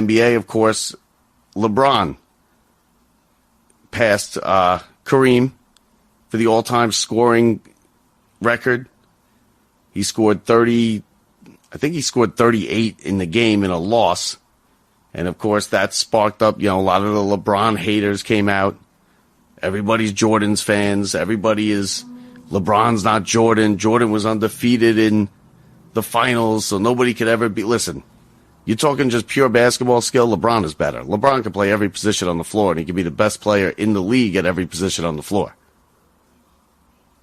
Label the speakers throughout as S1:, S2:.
S1: NBA, of course, LeBron passed Kareem for the all-time scoring record. He scored 30, I think he scored 38 in the game in a loss. And, of course, that sparked up, a lot of the LeBron haters came out. Everybody's Jordan's fans. Everybody is, LeBron's not Jordan. Jordan was undefeated in the finals, so nobody could ever be. Listen, you're talking just pure basketball skill, LeBron is better. LeBron can play every position on the floor, and he can be the best player in the league at every position on the floor.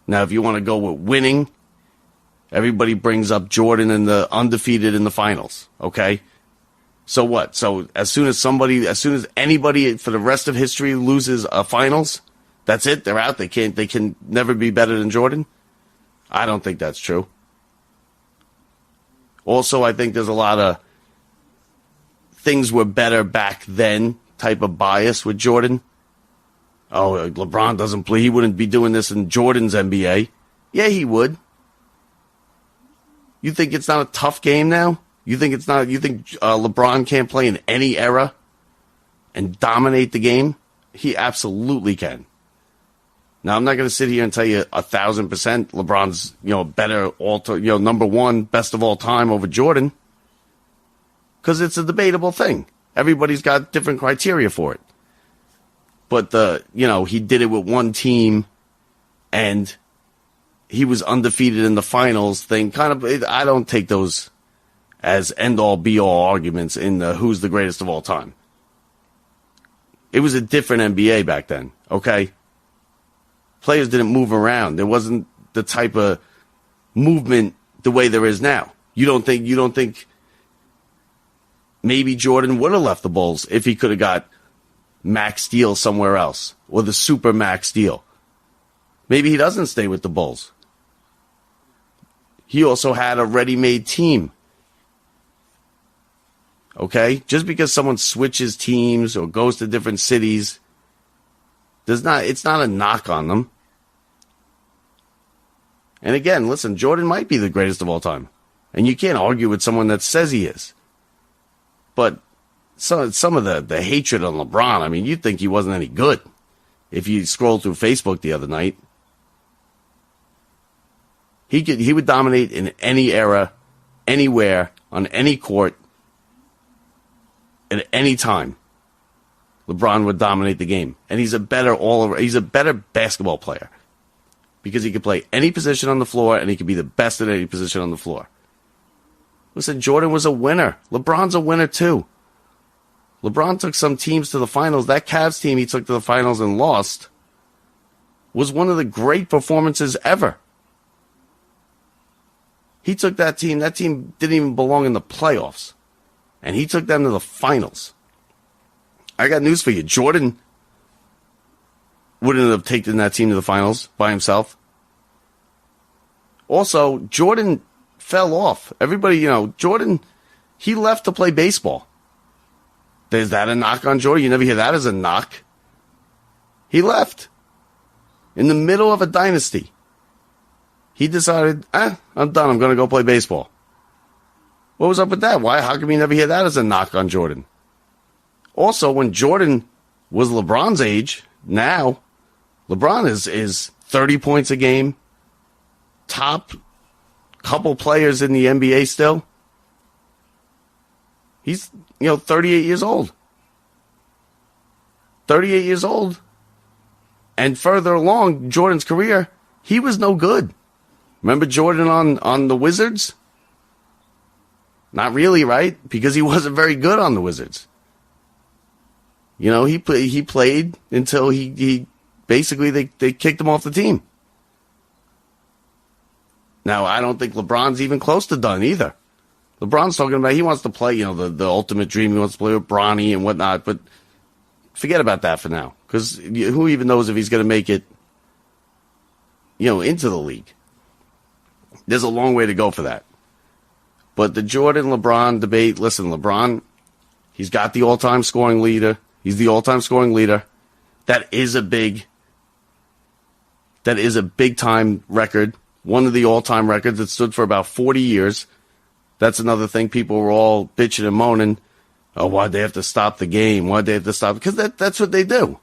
S1: Now, if you want to go with winning, everybody brings up Jordan and the undefeated in the finals, okay? So what? So as soon as anybody for the rest of history loses a finals, that's it? They're out? They can never be better than Jordan? I don't think that's true. Also, I think there's a lot of things were better back then type of bias with Jordan. Oh, LeBron doesn't play. He wouldn't be doing this in Jordan's NBA. Yeah, he would. You think it's not a tough game now? You think LeBron can't play in any era and dominate the game? He absolutely can. Now, I'm not going to sit here and tell you 1,000% LeBron's, better number one, best of all time over Jordan, because it's a debatable thing. Everybody's got different criteria for it. But he did it with one team, and he was undefeated in the finals thing. I don't take those as end-all, be-all arguments in the who's the greatest of all time. It was a different NBA back then, okay? Players didn't move around. There wasn't the type of movement the way there is now. You don't think maybe Jordan would have left the Bulls if he could have got max deal somewhere else, or the super max deal. Maybe he doesn't stay with the Bulls. He also had a ready-made team. Okay? Just because someone switches teams or goes to different cities, it's not a knock on them. And again, listen, Jordan might be the greatest of all time. And you can't argue with someone that says he is. But some of the hatred on LeBron, I mean, you'd think he wasn't any good if you scrolled through Facebook the other night. He would dominate in any era, anywhere, on any court, at any time. LeBron would dominate the game. And he's a better basketball player. Because he could play any position on the floor, and he could be the best at any position on the floor. Listen, Jordan was a winner. LeBron's a winner too. LeBron took some teams to the finals. That Cavs team he took to the finals and lost was one of the great performances ever. He took that team. That team didn't even belong in the playoffs. And he took them to the finals. I got news for you. Jordan wouldn't have taken that team to the finals by himself. Also, Jordan fell off. Everybody, Jordan, he left to play baseball. Is that a knock on Jordan? You never hear that as a knock. He left. In the middle of a dynasty. He decided, I'm done. I'm going to go play baseball. What was up with that? Why? How come you never hear that as a knock on Jordan? Also, when Jordan was LeBron's age, now, LeBron is 30 points a game. Top couple players in the NBA still. He's, 38 years old. 38 years old. And further along Jordan's career, he was no good. Remember Jordan on the Wizards? Not really, right? Because he wasn't very good on the Wizards. He played until he basically they kicked him off the team. Now, I don't think LeBron's even close to done either. LeBron's talking about he wants to play, the ultimate dream. He wants to play with Bronny and whatnot, but forget about that for now. Because who even knows if he's going to make it, into the league. There's a long way to go for that. But the Jordan-LeBron debate, listen, LeBron, he's got the all-time scoring leader. He's the all-time scoring leader. That is a big-time record. One of the all-time records that stood for about 40 years. That's another thing. People were all bitching and moaning Oh, why'd they have to stop the game? Why'd they have to stop? Because that's what they do.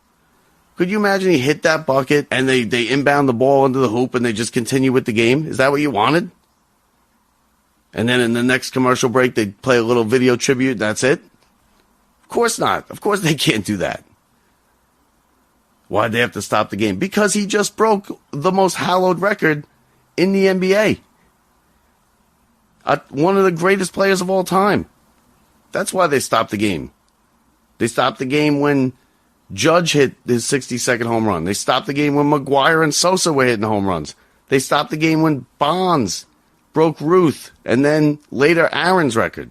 S1: Could you imagine he hit that bucket and they inbound the ball into the hoop and they just continue with the game? Is that what you wanted? And then in the next commercial break, they play a little video tribute and that's it? Of course not. Of course they can't do that. Why'd they have to stop the game? Because he just broke the most hallowed record in the NBA. One of the greatest players of all time. That's why they stopped the game. They stopped the game when Judge hit his 60-second home run. They stopped the game when McGuire and Sosa were hitting home runs. They stopped the game when Bonds broke Ruth and then later Aaron's record.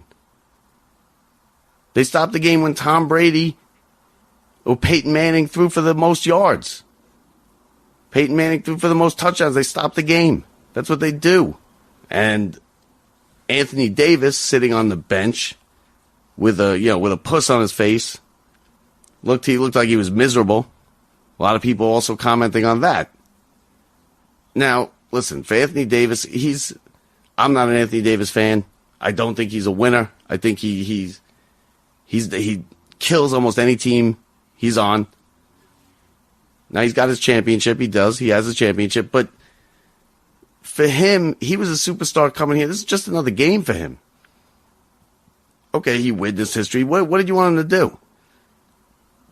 S1: They stopped the game when Tom Brady or Peyton Manning threw for the most yards. Peyton Manning threw for the most touchdowns. They stopped the game. That's what they do. And Anthony Davis sitting on the bench with a puss on his face. He looked like he was miserable. A lot of people also commenting on that. Now, listen, for Anthony Davis, I'm not an Anthony Davis fan. I don't think he's a winner. I think he kills almost any team he's on. Now he's got his championship. He does. He has a championship. But for him, he was a superstar coming here. This is just another game for him. Okay, he witnessed history. What did you want him to do?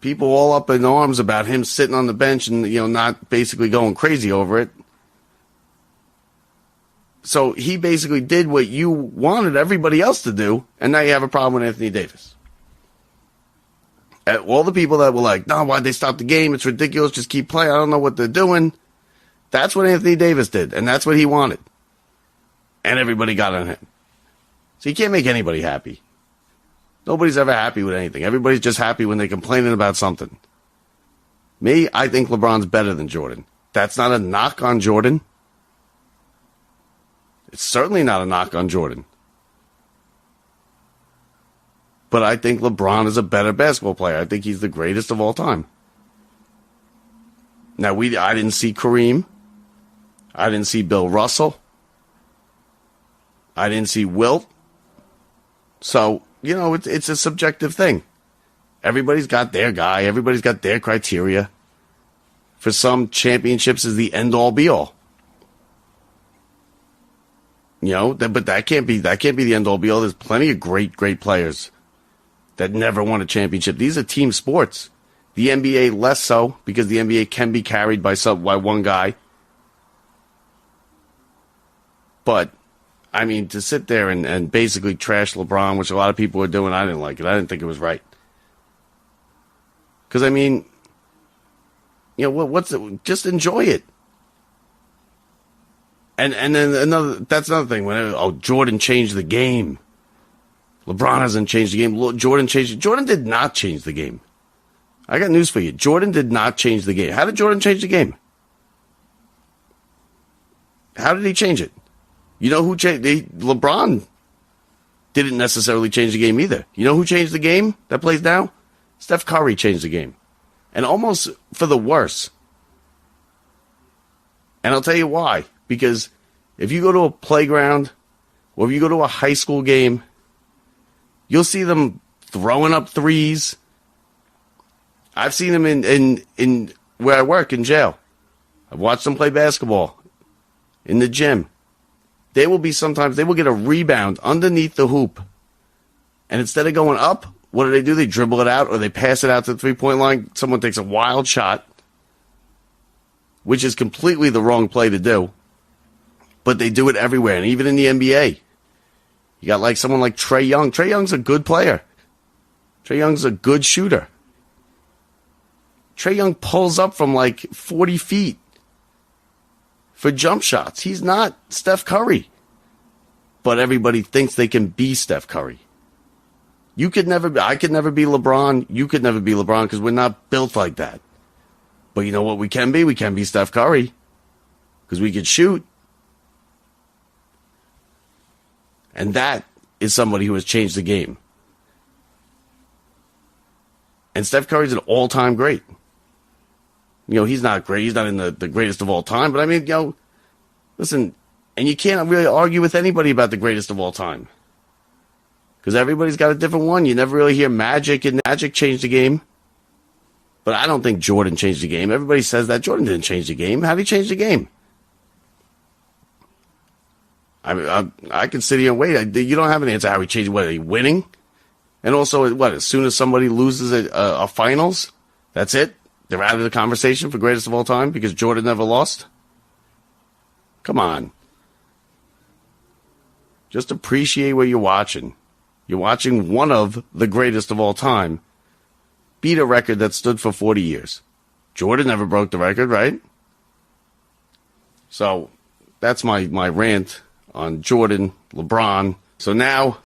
S1: People all up in arms about him sitting on the bench and, not basically going crazy over it. So he basically did what you wanted everybody else to do, and now you have a problem with Anthony Davis. All the people that were like, no, why'd they stop the game? It's ridiculous. Just keep playing. I don't know what they're doing. That's what Anthony Davis did, and that's what he wanted. And everybody got on him. So you can't make anybody happy. Nobody's ever happy with anything. Everybody's just happy when they're complaining about something. Me, I think LeBron's better than Jordan. That's not a knock on Jordan. It's certainly not a knock on Jordan. But I think LeBron is a better basketball player. I think he's the greatest of all time. Now, I didn't see Kareem. I didn't see Bill Russell. I didn't see Wilt. So, it's a subjective thing. Everybody's got their guy. Everybody's got their criteria. For some, championships is the end-all, be-all. But that can't be the end-all, be-all. There's plenty of great, great players that never won a championship. These are team sports. The NBA less so, because the NBA can be carried by one guy. But, to sit there and basically trash LeBron, which a lot of people were doing, I didn't like it. I didn't think it was right. Because, just enjoy it. And then that's another thing. Jordan changed the game. LeBron hasn't changed the game. Jordan did not change the game. I got news for you. Jordan did not change the game. How did Jordan change the game? How did he change it? You know who changed? LeBron didn't necessarily change the game either. You know who changed the game that plays now? Steph Curry changed the game. And almost for the worse. And I'll tell you why. Because if you go to a playground or if you go to a high school game, you'll see them throwing up threes. I've seen them in where I work, in jail. I've watched them play basketball in the gym. They will get a rebound underneath the hoop. And instead of going up, what do? They dribble it out or they pass it out to the three-point line. Someone takes a wild shot, which is completely the wrong play to do. But they do it everywhere, and even in the NBA. You got someone like Trae Young. Trae Young's a good player. Trae Young's a good shooter. Trae Young pulls up from 40 feet for jump shots. He's not Steph Curry. But everybody thinks they can be Steph Curry. I could never be LeBron. You could never be LeBron because we're not built like that. But you know what we can be? We can be Steph Curry because we can shoot. And that is somebody who has changed the game. And Steph Curry's an all-time great. He's not great. He's not in the greatest of all time. But listen, and you can't really argue with anybody about the greatest of all time. Because everybody's got a different one. You never really hear Magic, and Magic changed the game. But I don't think Jordan changed the game. Everybody says that. Jordan didn't change the game. How did he change the game? I can sit here and wait. You don't have an answer how he changed. What, are he winning? And also, what, as soon as somebody loses a finals, that's it? They're out of the conversation for greatest of all time because Jordan never lost? Come on. Just appreciate what you're watching. You're watching one of the greatest of all time beat a record that stood for 40 years. Jordan never broke the record, right? So that's my rant on Jordan, LeBron. So now